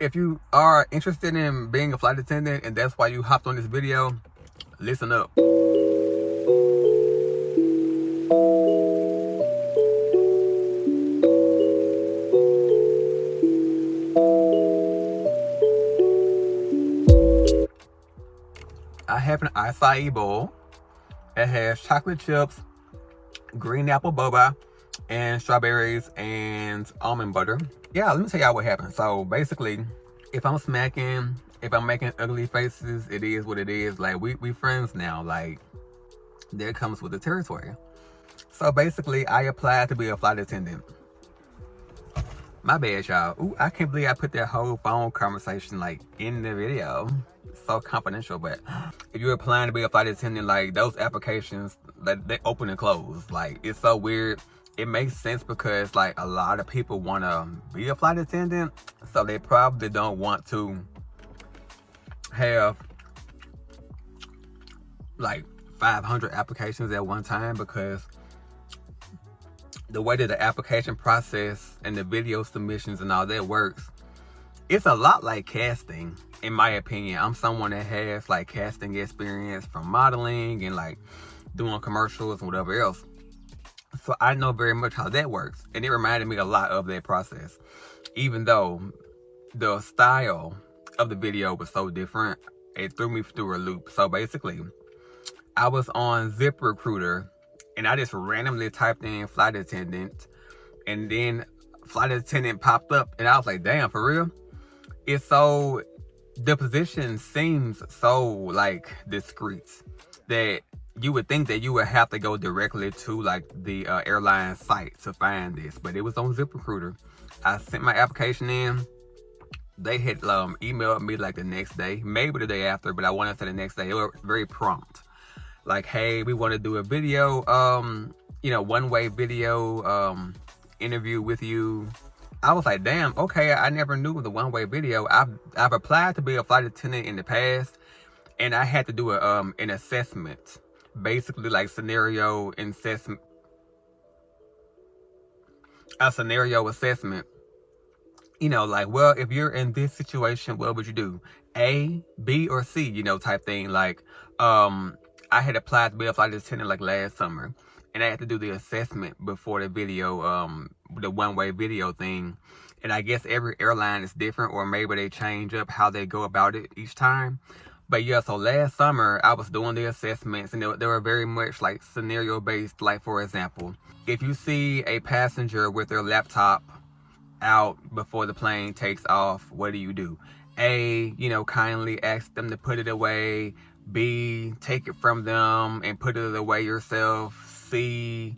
If you are interested in being a flight attendant and that's why you hopped on this video, listen up. I have an acai bowl that has chocolate chips, green apple boba, and strawberries and almond butter. Yeah, let me tell y'all what happened. So basically, if I'm smacking, if I'm making ugly faces, it is what it is. Like, we friends now. Like, that comes with the territory. So basically, I applied to be a flight attendant. My bad, y'all. Ooh, I can't believe I put that whole phone conversation like in the video. So confidential. But if you're applying to be a flight attendant, like, those applications, like, they open and close. Like, it's so weird. It makes sense because like a lot of people want to be a flight attendant, so they probably don't want to have like 500 applications at one time, because the way that the application process and the video submissions and all that works, it's a lot like casting, in my opinion. I'm someone that has like casting experience from modeling and like doing commercials and whatever else. So I know very much how that works. And it reminded me a lot of that process. Even though the style of the video was so different, it threw me through a loop. So basically, I was on ZipRecruiter and I just randomly typed in flight attendant, and then flight attendant popped up, and I was like, damn, for real? The position seems so like discreet that you would think that you would have to go directly to like the airline site to find this, but it was on ZipRecruiter. I sent my application in. They had emailed me like the next day, maybe the day after, but I want to say the next day. They were very prompt. Like, hey, we want to do a video, one-way video interview with you. I was like, damn, okay, I never knew the one-way video. I've applied to be a flight attendant in the past, and I had to do an assessment, basically like scenario assessment. A scenario assessment. You know, like, well, if you're in this situation, what would you do? A, B, or C, type thing. Like, I had applied to be a flight attendant like last summer, and I had to do the assessment before the video, the one-way video thing. And I guess every airline is different, or maybe they change up how they go about it each time. But yeah, so last summer I was doing the assessments, and they were very much like scenario based. Like, for example, if you see a passenger with their laptop out before the plane takes off, what do you do? A, kindly ask them to put it away. B, take it from them and put it away yourself. C,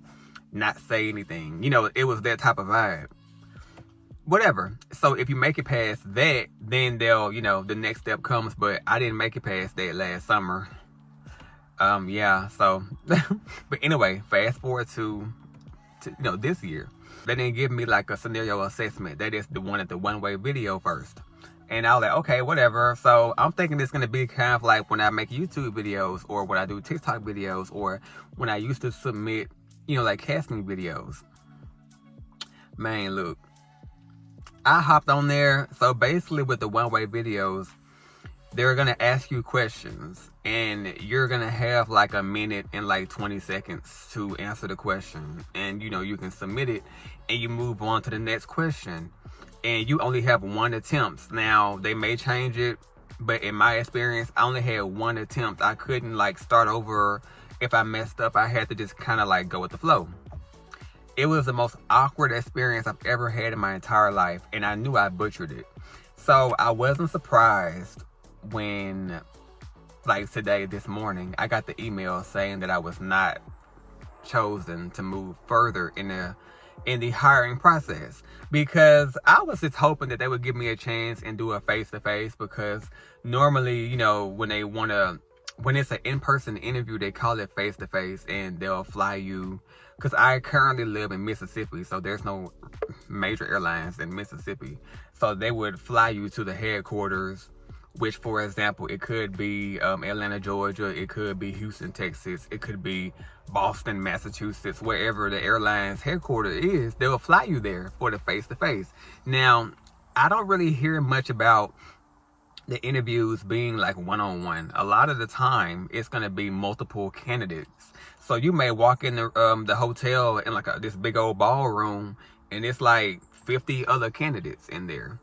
not say anything. It was that type of vibe. Whatever. So if you make it past that, then they'll, the next step comes. But I didn't make it past that last summer. Yeah, so but anyway, fast forward to this year. They didn't give me like a scenario assessment. They just wanted the one-way video first. And I was like, okay, whatever. So I'm thinking it's going to be kind of like when I make YouTube videos, or when I do TikTok videos, or when I used to submit, like casting videos. Man, look, I hopped on there. So basically with the one-way videos, they're going to ask you questions, and you're going to have like a minute and like 20 seconds to answer the question. And, you can submit it and you move on to the next question. And you only have one attempt. Now, they may change it, but in my experience, I only had one attempt. I couldn't like start over. If I messed up, I had to just kind of like go with the flow. It was the most awkward experience I've ever had in my entire life, and I knew I butchered it. So I wasn't surprised when, like today, this morning, I got the email saying that I was not chosen to move further in the hiring process, because I was just hoping that they would give me a chance and do a face-to-face, because normally, when it's an in-person interview, they call it face-to-face, and they'll fly you, because I currently live in Mississippi, so there's no major airlines in Mississippi. So they would fly you to the headquarters, which, for example, it could be Atlanta, Georgia, it could be Houston, Texas, it could be Boston, Massachusetts, wherever the airline's headquarters is. They'll fly you there for the face-to-face. Now, I don't really hear much about the interviews being like one-on-one. A lot of the time it's going to be multiple candidates. So you may walk in the hotel in like this big old ballroom, and it's like 50 other candidates in there.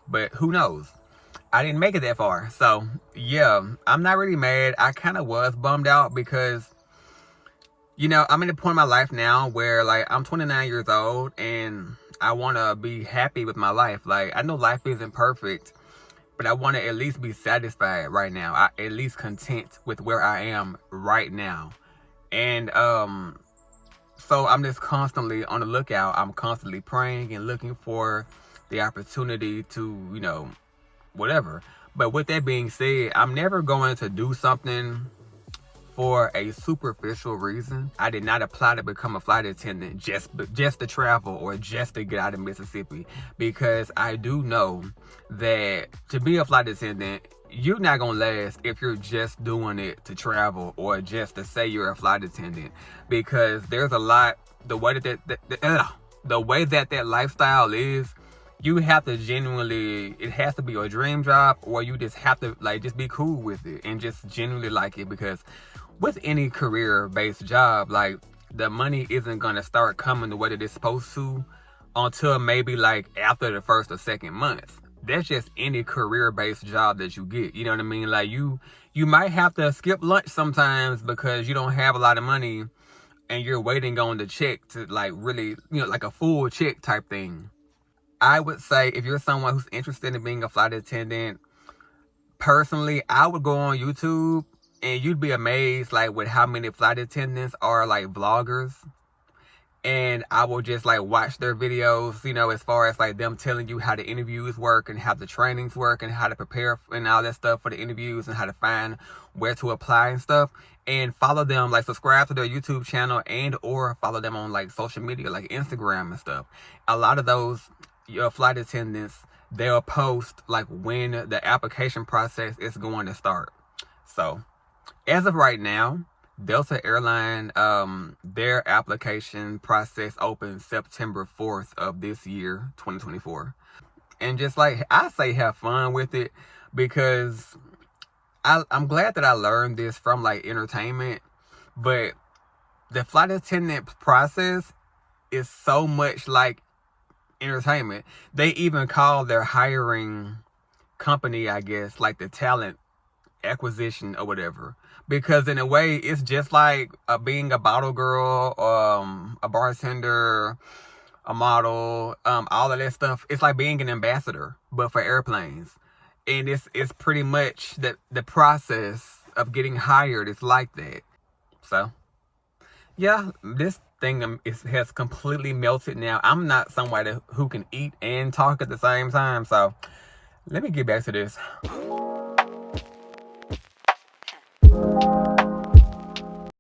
But who knows? I didn't make it that far. So yeah, I'm not really mad. I kind of was bummed out because, you know, I'm in a point in my life now where like I'm 29 years old and I want to be happy with my life. Like, I know life isn't perfect, but I want to at least be satisfied right now. At least content with where I am right now. And so I'm just constantly on the lookout. I'm constantly praying and looking for the opportunity to, you know, whatever. But with that being said, I'm never going to do something for a superficial reason. I did not apply to become a flight attendant just to travel or just to get out of Mississippi, because I do know that to be a flight attendant, you're not gonna last if you're just doing it to travel or just to say you're a flight attendant, because there's a lot, the way that lifestyle is, you have to genuinely, it has to be your dream job, or you just have to like just be cool with it and just genuinely like it. Because with any career-based job, like, the money isn't gonna start coming the way that it's supposed to until maybe like after the first or second month. That's just any career-based job that you get. You know what I mean? Like, you might have to skip lunch sometimes because you don't have a lot of money and you're waiting on the check to like really, you know, like a full check type thing. I would say if you're someone who's interested in being a flight attendant, personally, I would go on YouTube and you'd be amazed like with how many flight attendants are like vloggers. And I will just like watch their videos, you know, as far as like them telling you how the interviews work and how the trainings work and how to prepare and all that stuff for the interviews and how to find where to apply and stuff. And follow them, like subscribe to their YouTube channel and or follow them on like social media like Instagram and stuff. A lot of those flight attendants, they'll post like when the application process is going to start. So as of right now, Delta Airline, their application process opens September 4th of this year, 2024. And just like I say, have fun with it, because I'm glad that I learned this from like entertainment, but the flight attendant process is so much like entertainment. They even call their hiring company, I guess, like the talent acquisition or whatever, because in a way it's just like being a bottle girl, a bartender, a model, all of that stuff. It's like being an ambassador but for airplanes. And it's pretty much that the process of getting hired is like that. So yeah, this thing has completely melted now. I'm not somebody who can eat and talk at the same time, so let me get back to this.